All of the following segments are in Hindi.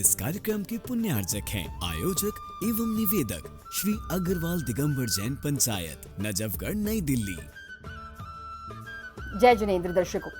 इस कार्यक्रम के पुण्यार्जक हैं आयोजक एवं निवेदक श्री अग्रवाल दिगंबर जैन पंचायत, नजफगढ़, नई दिल्ली। जय जिनेंद्र दर्शकों,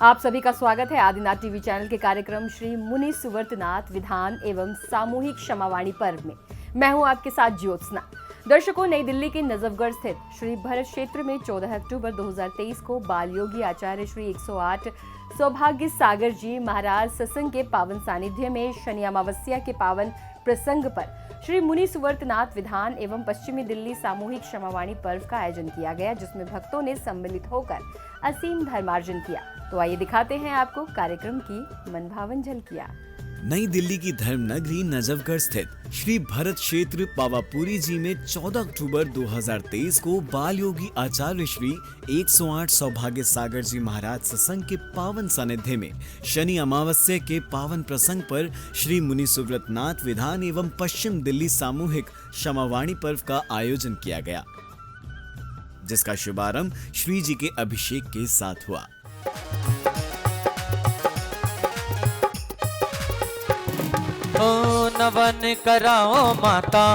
आप सभी का स्वागत है आदिनाथ टीवी चैनल के कार्यक्रम श्री मुनि सुवर्तनाथ विधान एवं सामूहिक क्षमावाणी पर्व में। मैं हूं आपके साथ ज्योत्सना। दर्शकों, नई दिल्ली के नजफगढ़ स्थित श्री भरत क्षेत्र में 14 अक्टूबर 2023 को बाल योगी आचार्य श्री 108 सौभाग्य सागर जी महाराज सत्संग के पावन सानिध्य में शनि अमावस्या के पावन प्रसंग पर श्री मुनि सुवर्तनाथ विधान एवं पश्चिमी दिल्ली सामूहिक क्षमावाणी पर्व का आयोजन किया गया, जिसमें भक्तों ने सम्मिलित होकर असीम धर्मार्जन किया। तो आइए दिखाते हैं आपको कार्यक्रम की मनभावन झलकियां। नई दिल्ली की धर्म नगरी नजफगढ़ स्थित श्री भरत क्षेत्र पावापुरी जी में 14 अक्टूबर 2023 को बाल योगी आचार्य श्री 108 सौभाग्य सागर जी महाराज सत्संग के पावन सानिध्य में शनि अमावस्या के पावन प्रसंग पर श्री मुनि सुव्रतनाथ विधान एवं पश्चिम दिल्ली सामूहिक क्षमावाणी पर्व का आयोजन किया गया, जिसका शुभारंभ श्री जी के अभिषेक के साथ हुआ। नवन कराओ माता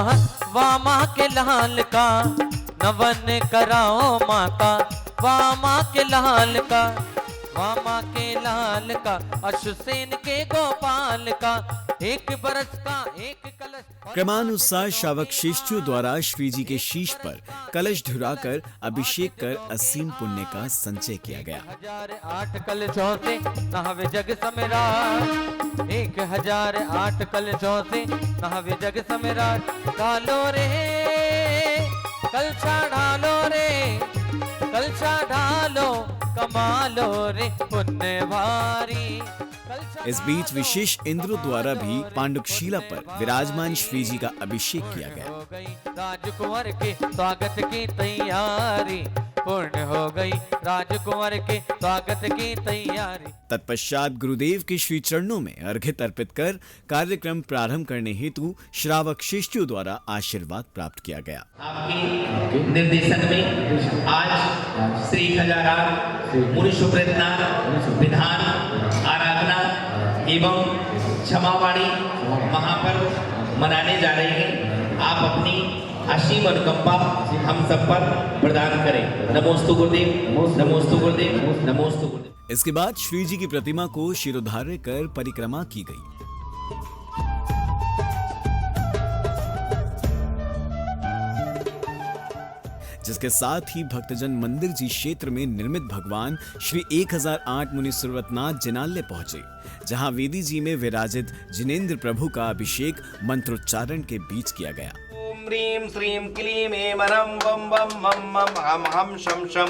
वामा के लाल का, नवन कराओ माता वामा के लाल का, वामा के लाल का, अश्वसेन के गोपाल का, एक बरस का एक कलश। क्रमानुसार श्रावक शिष्यों द्वारा श्री जी के शीश पर कलश ढुराकर अभिषेक कर असीम पुण्य का संचय किया गया। 1008 कलशों से नहावे जग समेरा, 1008 कलशों से नहावे जग समेरा। डालो रे कलशा ढालो रे, कलशा ढालो कमालो रे पुण्य भारी। इस बीच विशेष इंद्रों द्वारा भी पांडुकशिला पर विराजमान श्री जी का अभिषेक किया गया। राजकुमार के स्वागत की तैयारी पूर्ण हो गई, राजकुमार के स्वागत की तैयारी। तत्पश्चात गुरुदेव के श्री चरणों में अर्घ्य अर्पित कर कार्यक्रम प्रारंभ करने हेतु श्रावक शिष्यों द्वारा आशीर्वाद प्राप्त किया गया। आपके निर्देशन में आज श्री खजारा मुनि सुव्रतनाथ विधान आराधना एवं क्षमावाणी महापर्व मनाने जा रहे हैं। आप अपनी असीम अनुकंपा हम सब पर प्रदान करें। नमोस्तु गुरुदेव, नमोस्तु गुरुदेव, नमोस्तु गुरुदेव। इसके बाद श्री जी की प्रतिमा को शिरोधार्य कर परिक्रमा की गई। जिसके साथ ही भक्तजन मंदिर जी क्षेत्र में निर्मित भगवान श्री 1008 मुनि सुव्रतनाथ जिनालय पहुंचे, जहां वेदी जी में विराजित जिनेंद्र प्रभु का अभिषेक मंत्रोच्चारण के बीच किया गया। ओम ह्रीं श्रीं क्लीं ऐं मरं बम बम मम मम हम हम शम शम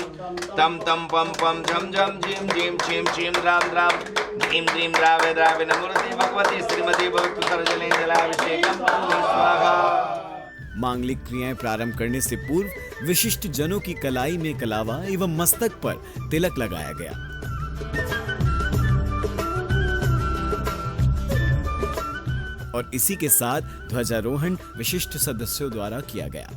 तम तम पम पम झम झम झीम झीम छीम छीम राम राम ह्रीं ह्रीं द्रावे द्रावे नमोते भगवती श्रीमती भक्त सर्वजने जलाभिषेकम स्वाहा। मांगलिक क्रियाएं प्रारंभ करने से पूर्व विशिष्ट जनों की कलाई में कलावा एवं मस्तक पर तिलक लगाया गया। और इसी के साथ ध्वजारोहण विशिष्ट सदस्यों द्वारा किया गया।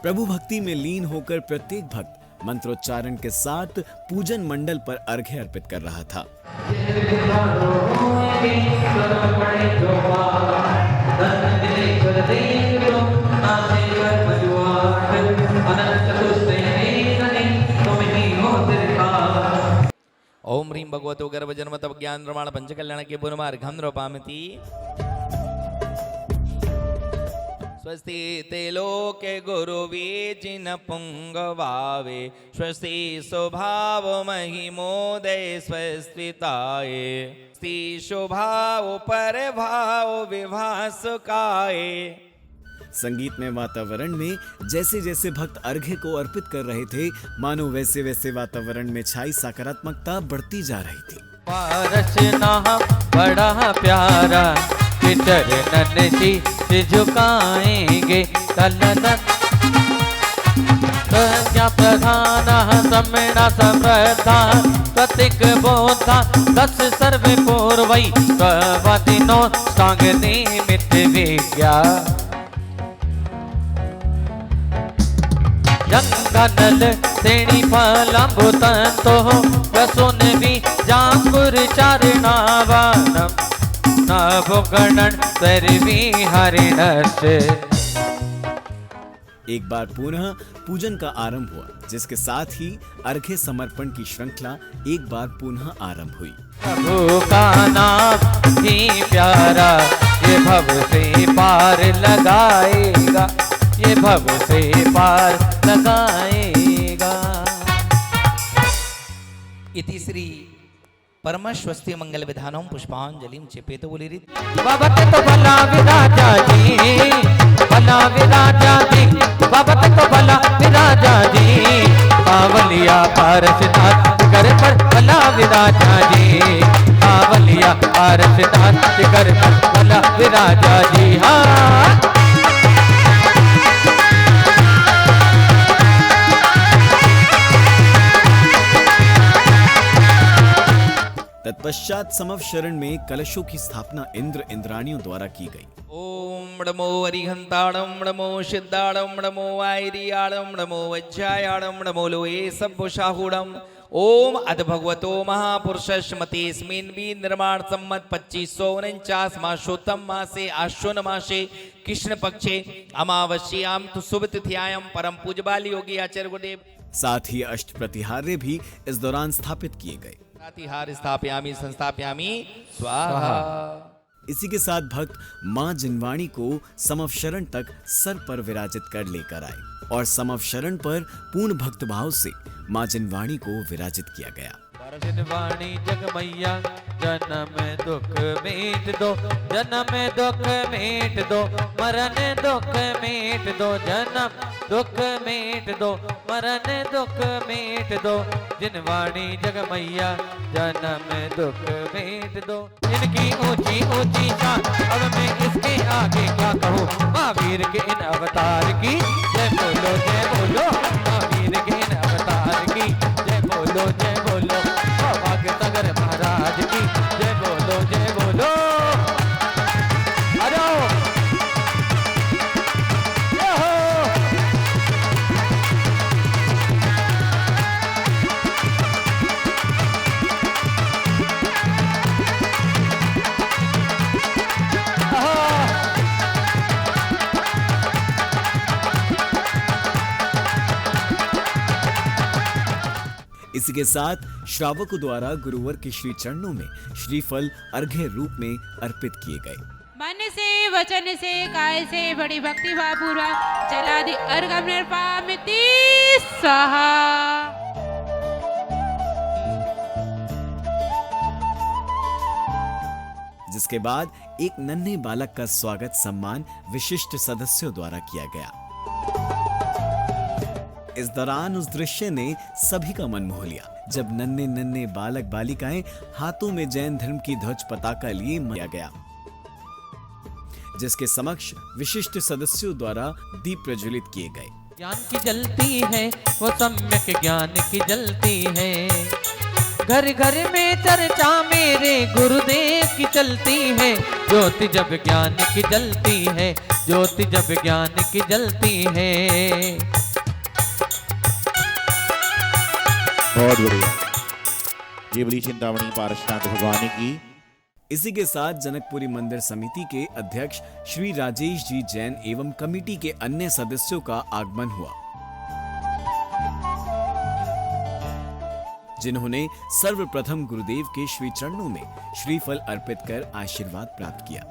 प्रभु भक्ति में लीन होकर प्रत्येक भक्त मंत्रोच्चारण के साथ पूजन मंडल पर अर्घ्य अर्पित कर रहा था। ओम ह्रीं भगवतो गर्भ जन्म तप ज्ञान प्रमाण पंचकल्याण के पुनमार्घं नृपामिति। स्वस्ति ते लोके गुरुवीजिन पुंगवावे, स्वस्ति स्वभाव महिमोदय स्वस्तिताये, स्ति शुभाव पर भाव विभासुकाये। संगीतमय वातावरण में जैसे जैसे भक्त अर्घ्य को अर्पित कर रहे थे, मानो वैसे वैसे वातावरण में छाई सकारात्मकता बढ़ती जा रही थी। रचना बड़ा प्यारा चरणन जी झुकाएंगे, तलनत प्रधानः सम्मेण समृद्धा प्रतीक बोधा दश सर्वे पूर्वै प्रवदिनो साङ्ग निमित्त विज्ञा जंगनल श्रेणी फलंबुतंतो वसुनवि जांकुर चारणावनम नभुगणन सर्वी हरिणस। एक बार पुनः पूजन का आरंभ हुआ, जिसके साथ ही अर्घ्य समर्पण की श्रृंखला एक बार पुनः आरंभ हुई। प्रभु का नाम ही प्यारा ये भव से पार लगाएगा, ये भव से पार लगाएगा। इति श्री परमस्वस्ति मंगल विधानम पुष्पांजलिम चेपेत बोलिरित। बाबत तो भला विराजा जी, भला विराजा जी, बाबत तो भला विराजा जी, पावलिया पारसनाथ कर पर भला विराजा जी, पावलिया पारसनाथ कर पर भला विराजा जी। हाँ तत्पश्चात समव शरण में कलशों की स्थापना इंद्र इंद्राणियों द्वारा की गई। ओम नमो अरिहंताणम नमो सिद्धाणम नमो वायरियाणम नमो वज्रायाणम नमो लोये सभ्यशाहूणम। ओम अद भगवतो महापुरुषस्मतेस्मिन् भी निर्माण सम्मत 2549 मासोत्तम मासे आश्विन मासे कृष्ण पक्षे अमावस्याम तो शुभ तिथियां परम पूज्यपाल योगी आचार्य गुरुदेव। साथ ही अष्ट प्रतिहार्य भी इस दौरान स्थापित किए गए। प्रतिहार स्थापयामि संस्थापयामि स्वाहा। इसी के साथ भक्त मां जिनवाणी को समव शरण तक सर पर विराजित कर लेकर आए और समव शरण पर पूर्ण भक्त भाव से मां जिनवाणी को विराजित किया गया। जिनवाणी जगमैया जन्म दुख मेट दो, जन्म दुख मेट दो, मरण दुख मेट दो, जन्म दुख मेट दो, मरण दुख मेट दो। जिनवाणी जगमैया जन्म दुख मेट दो। इनकी ऊंची ऊंची शान अब मैं इसके आगे क्या कहूँ। महावीर के इन अवतार की जय बोलो महावीर के इन अवतार की जय बोलो भाग्य सागर महाराज की जय बोलो अरे इसी के साथ श्रावकों द्वारा गुरुवर के श्री चरणों में श्रीफल अर्घ्य रूप में अर्पित किए गए। मन से वचन से काय से बड़ी भक्ति भाव पूर्वक चलादि अर्घम निर्पामिति स्वाहा। जिसके बाद एक नन्हे बालक का स्वागत सम्मान विशिष्ट सदस्यों द्वारा किया गया। इस दौरान उस दृश्य ने सभी का मन मोह लिया, जब नन्हे नन्हे बालक बालिकाएं हाथों में जैन धर्म की ध्वज पताका लिए किया गया, जिसके समक्ष विशिष्ट सदस्यों द्वारा दीप प्रज्वलित किए गए। ज्ञान की जलती है वो सम्यक ज्ञान की जलती है, घर घर में चर्चा मेरे गुरुदेव की चलती है। ज्योति जब ज्ञान की जलती है, ज्योति जब ज्ञान की जलती है। बहुत बढ़िया। ये बड़ी चिंतामणि पारसनाथ भगवान की। इसी के साथ जनकपुरी मंदिर समिति के अध्यक्ष श्री राजेश जी जैन एवं कमेटी के अन्य सदस्यों का आगमन हुआ, जिन्होंने सर्वप्रथम गुरुदेव के श्री चरणों में श्रीफल अर्पित कर आशीर्वाद प्राप्त किया।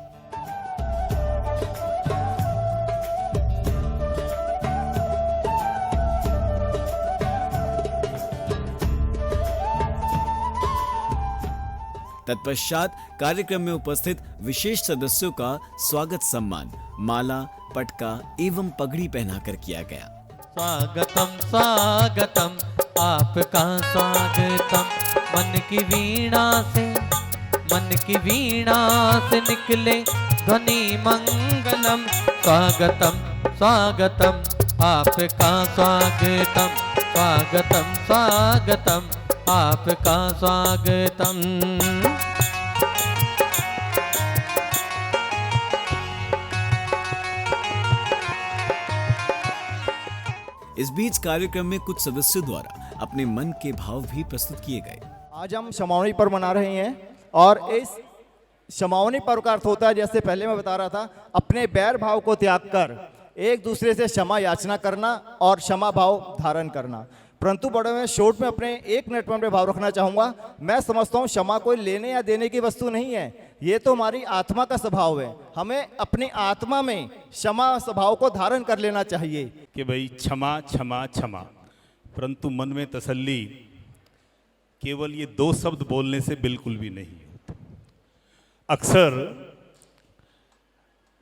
तत्पश्चात कार्यक्रम में उपस्थित विशेष सदस्यों का स्वागत सम्मान माला, पटका एवं पगड़ी पहनाकर किया गया। स्वागतम स्वागतम आपका स्वागतम, मन की वीणा से निकले ध्वनि मंगलम। स्वागतम स्वागतम आपका स्वागतम, स्वागतम स्वागतम आपका स्वागतम। इस बीच कार्यक्रम में कुछ सदस्यों द्वारा अपने मन के भाव भी प्रस्तुत किए गए। आज हम क्षमावनी पर्व मना रहे हैं और इस क्षमावनी पर्व का अर्थ होता है, जैसे पहले मैं बता रहा था, अपने बैर भाव को त्याग कर एक दूसरे से क्षमा याचना करना और क्षमा भाव धारण करना। परंतु बड़े मैं शॉर्ट में अपने 1 मिनट में अपने भाव रखना चाहूँगा। मैं समझता हूँ क्षमा कोई लेने या देने की वस्तु नहीं है, ये तो हमारी आत्मा का स्वभाव है। हमें अपनी आत्मा में क्षमा स्वभाव को धारण कर लेना चाहिए कि भाई क्षमा क्षमा क्षमा, परंतु मन में तसल्ली केवल ये 2 शब्द बोलने से बिल्कुल भी नहीं होती। अक्सर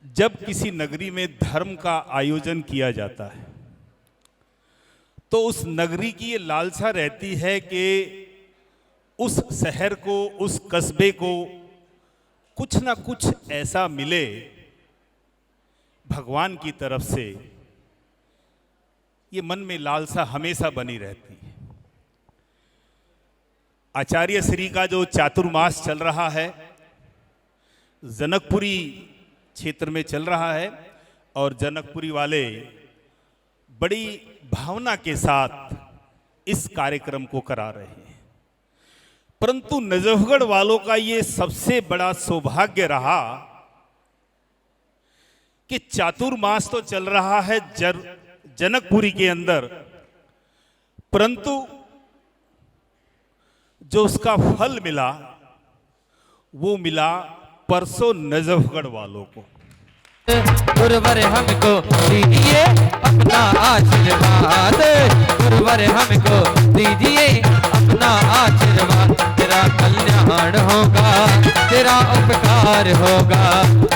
जब किसी नगरी में धर्म का आयोजन किया जाता है तो उस नगरी की ये लालसा रहती है कि उस शहर को, उस कस्बे को कुछ ना कुछ ऐसा मिले भगवान की तरफ से। ये मन में लालसा हमेशा बनी रहती है। आचार्य श्री का जो चातुर्मास चल रहा है, जनकपुरी क्षेत्र में चल रहा है और जनकपुरी वाले बड़ी भावना के साथ इस कार्यक्रम को करा रहे हैं। परंतु नजफगढ़ वालों का ये सबसे बड़ा सौभाग्य रहा कि चातुर्मास तो चल रहा है जनकपुरी के अंदर, परंतु जो उसका फल मिला वो मिला परसों नजफगढ़ वालों को। गुरुवर हमको दीजिए अपना आशीर्वाद, गुरुवर हमको दीजिए अपना आशीर्वाद। तेरा कल्याण होगा, तेरा उपकार होगा,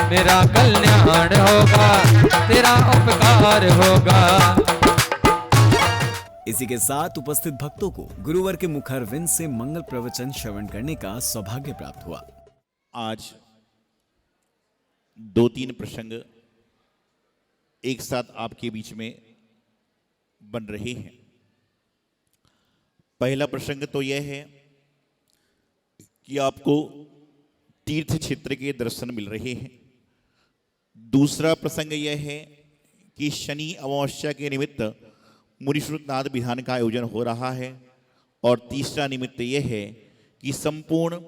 मेरा कल्याण होगा, तेरा उपकार होगा। इसी के साथ उपस्थित भक्तों को गुरुवर के मुखारविंद से मंगल प्रवचन श्रवण करने का सौभाग्य प्राप्त हुआ। आज 2-3 प्रसंग एक साथ आपके बीच में बन रहे हैं। पहला प्रसंग तो यह है कि आपको तीर्थ क्षेत्र के दर्शन मिल रहे हैं। दूसरा प्रसंग यह है कि शनि अमावस्या के निमित्त मुनिश्रुतनाथ विधान का आयोजन हो रहा है। और तीसरा निमित्त यह है कि संपूर्ण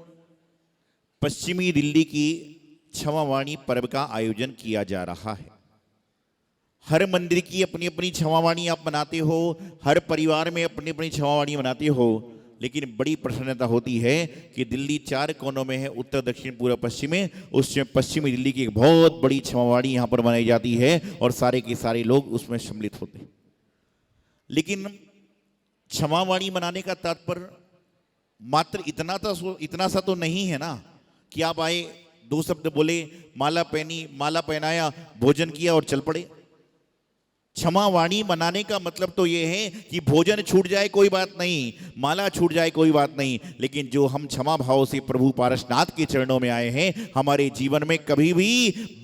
पश्चिमी दिल्ली की क्षमावाणी पर्व का आयोजन किया जा रहा है। हर मंदिर की अपनी अपनी क्षमावाणी आप मनाते हो, हर परिवार में अपनी अपनी क्षमावाणी मनाते हो, लेकिन बड़ी प्रसन्नता होती है कि दिल्ली 4 कोनों में है, उत्तर दक्षिण पूर्व पश्चिम में। उसमें पश्चिमी दिल्ली की एक बहुत बड़ी क्षमावाणी यहाँ पर मनाई जाती है और सारे के सारे लोग उसमें सम्मिलित होते हैं। लेकिन क्षमावाणी मनाने का तात्पर्य मात्र इतना सा तो नहीं है ना कि आप आए, 2 शब्द बोले, माला पहनी, माला पहनाया, भोजन किया और चल पड़े। क्षमावाणी मनाने का मतलब तो यह है कि भोजन छूट जाए कोई बात नहीं, माला छूट जाए कोई बात नहीं, लेकिन जो हम क्षमा भाव से प्रभु पारसनाथ के चरणों में आए हैं, हमारे जीवन में कभी भी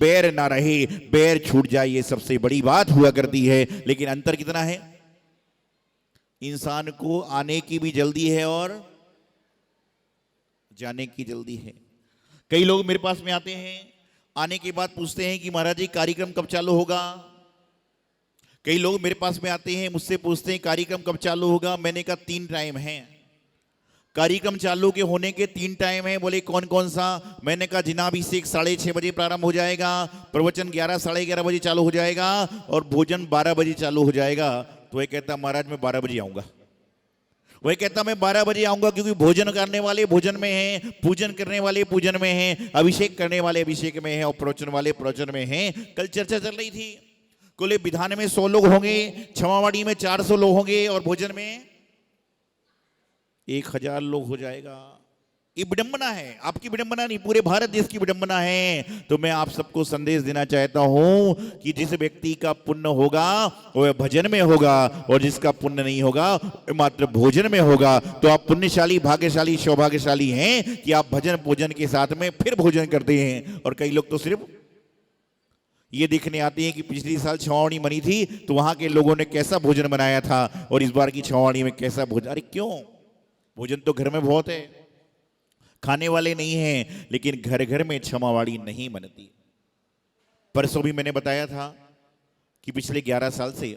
बैर ना रहे, बैर छूट जाए, ये सबसे बड़ी बात हुआ करती है। लेकिन अंतर कितना है, इंसान को आने की भी जल्दी है और जाने की जल्दी है। कई लोग मेरे पास में आते हैं, आने के बाद पूछते हैं कि महाराज जी कार्यक्रम कब चालू होगा। कई लोग मेरे पास में आते हैं, मुझसे पूछते हैं कार्यक्रम कब चालू होगा। मैंने कहा 3 टाइम है, कार्यक्रम चालू के होने के 3 टाइम है। बोले कौन कौन सा? मैंने कहा जिनाभिषेक 6:30 बजे प्रारंभ हो जाएगा, प्रवचन 11 साढ़े 11 बजे चालू हो जाएगा और भोजन 12 बजे चालू हो जाएगा। तो वह कहता महाराज मैं 12 बजे आऊंगा। वह कहता मैं 12 बजे आऊंगा क्योंकि भोजन करने वाले भोजन में हैं, पूजन करने वाले पूजन में हैं, अभिषेक करने वाले अभिषेक में हैं और प्रवचन वाले प्रवचन में हैं। कल चर्चा चल रही थी, कुल विधान में 100 लोग होंगे, क्षमावाणी में 400 लोग होंगे और भोजन में 1000 लोग हो जाएगा। ये विडंबना है, आपकी विडंबना नहीं, पूरे भारत देश की विडंबना है। तो मैं आप सबको संदेश देना चाहता हूं कि जिस व्यक्ति का पुण्य होगा वह भजन में होगा और जिसका पुण्य नहीं होगा वह मात्र भोजन में होगा। तो आप पुण्यशाली, भाग्यशाली, सौभाग्यशाली हैं कि आप भजन पूजन के साथ में फिर भोजन करते हैं। और कई लोग तो सिर्फ ये देखने आते हैं कि पिछली साल छमावनी बनी थी तो वहां के लोगों ने कैसा भोजन बनाया था और इस बार की छमावनी में कैसा भोजन। अरे क्यों, भोजन तो घर में बहुत है, खाने वाले नहीं हैं, लेकिन घर घर में क्षमावाणी नहीं बनती। परसों भी मैंने बताया था कि पिछले 11 साल से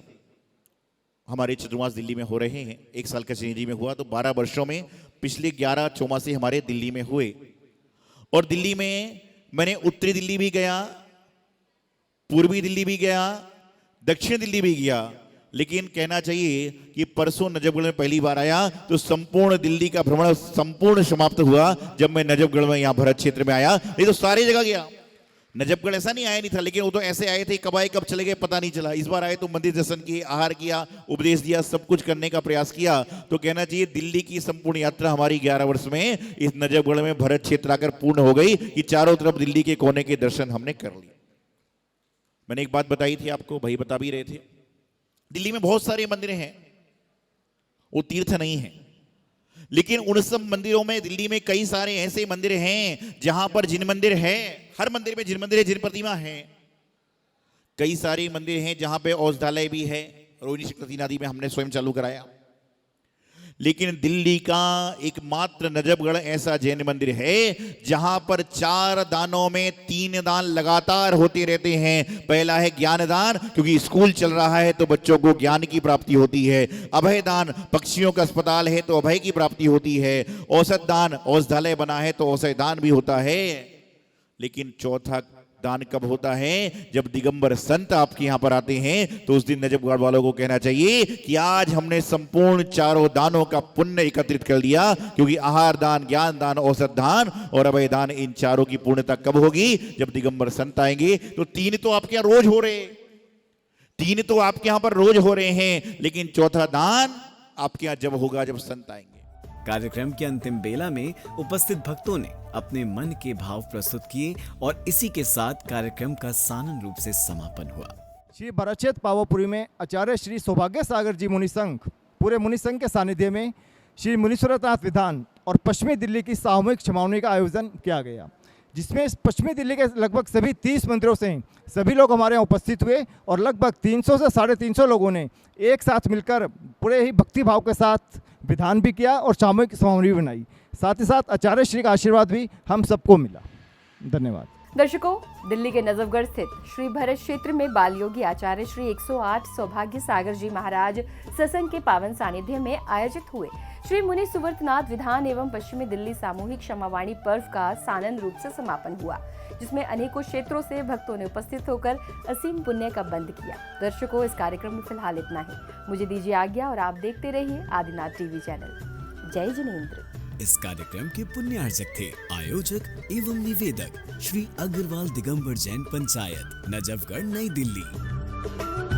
हमारे चतुर्मास दिल्ली में हो रहे हैं। 1 साल का श्रीनिधि में हुआ तो 12 वर्षों में पिछले 11 चौमासे हमारे दिल्ली में हुए। और दिल्ली में मैंने उत्तरी दिल्ली भी गया, पूर्वी दिल्ली भी गया, दक्षिण दिल्ली भी गया, लेकिन कहना चाहिए कि परसों नजफगढ़ में पहली बार आया तो संपूर्ण दिल्ली का भ्रमण संपूर्ण समाप्त हुआ जब मैं नजफगढ़ में यहाँ भरत क्षेत्र में आया। नहीं तो सारी जगह गया। नजफगढ़ ऐसा नहीं आया नहीं था, लेकिन वो तो ऐसे आए थे कब आए कब चले गए पता नहीं चला। इस बार आए तो मंदिर दर्शन किए, आहार किया, उपदेश दिया, सब कुछ करने का प्रयास किया। तो कहना चाहिए दिल्ली की संपूर्ण यात्रा हमारी 11 वर्ष में इस नजफगढ़ में भरत क्षेत्र आकर पूर्ण हो गई कि चारों तरफ दिल्ली के कोने के दर्शन हमने कर लिए। मैंने एक बात बताई थी आपको, भाई बता भी रहे थे, दिल्ली में बहुत सारे मंदिर हैं, वो तीर्थ नहीं है, लेकिन उन सब मंदिरों में दिल्ली में कई सारे ऐसे मंदिर हैं जहां पर जिन मंदिर है, हर मंदिर में जिन मंदिर है, जिन प्रतिमा है। कई सारे मंदिर हैं जहां पे औषधालय भी है, रोहिणी शक्ति नदी में हमने स्वयं चालू कराया। लेकिन दिल्ली का एकमात्र नजफगढ़ ऐसा जैन मंदिर है जहां पर 4 दानों में 3 दान लगातार होते रहते हैं। पहला है ज्ञान दान, क्योंकि स्कूल चल रहा है तो बच्चों को ज्ञान की प्राप्ति होती है। अभय दान, पक्षियों का अस्पताल है तो अभय की प्राप्ति होती है। औषध दान, औषधालय बना है तो औषध दान भी होता है। लेकिन चौथा दान कब होता है? जब दिगंबर संत आपके यहां पर आते हैं तो उस दिन नजफगढ़ वालों को कहना चाहिए कि आज हमने संपूर्ण चारों दानों का पुण्य एकत्रित कर लिया, क्योंकि आहार दान, ज्ञान दान, औषध दान और अभय दान, इन चारों की पूर्णता कब होगी? जब दिगंबर संत आएंगे। तो 3 तो आपके यहां रोज हो रहे, 3 तो आपके यहां पर रोज हो रहे हैं, लेकिन चौथा दान आपके यहां जब होगा जब संत आएंगे। कार्यक्रम के अंतिम बेला में उपस्थित भक्तों ने अपने मन के भाव प्रस्तुत किए और इसी के साथ कार्यक्रम का सानंद रूप से समापन हुआ। श्री भरत क्षेत्र पावापुरी में आचार्य श्री सौभाग्य सागर जी मुनि संघ, पूरे मुनि संघ के सानिध्य में श्री मुनीश्वरनाथ विधान और पश्चिमी दिल्ली की सामूहिक क्षमावनी का आयोजन किया गया, जिसमें पश्चिमी दिल्ली के लगभग सभी 30 मंदिरों से सभी लोग हमारे यहाँ उपस्थित हुए और लगभग 300 से 350 लोगों ने एक साथ मिलकर पूरे ही भक्ति भाव के साथ विधान भी किया और सामूहिक समावनी बनाई। साथ ही साथ आचार्य श्री का आशीर्वाद भी हम सबको मिला। धन्यवाद। दर्शकों, दिल्ली के नजफगढ़ स्थित श्री भरत क्षेत्र में बाल योगी आचार्य श्री 108 सौभाग्य सागर जी महाराज सत्संग के पावन सानिध्य में आयोजित हुए श्री मुनि सुवर्तनाथ विधान एवं पश्चिमी दिल्ली सामूहिक क्षमावाणी पर्व का सानंद रूप से समापन हुआ, जिसमें अनेकों क्षेत्रों से भक्तों ने उपस्थित होकर असीम पुण्य का बंद किया। दर्शकों, इस कार्यक्रम में फिलहाल इतना ही। मुझे दीजिए आज्ञा और आप देखते रहिए आदिनाथ टीवी चैनल। जय जिनेंद्र। इस कार्यक्रम के पुण्यार्जक थे आयोजक एवं निवेदक श्री अग्रवाल दिगंबर जैन पंचायत, नजफगढ़, नई दिल्ली।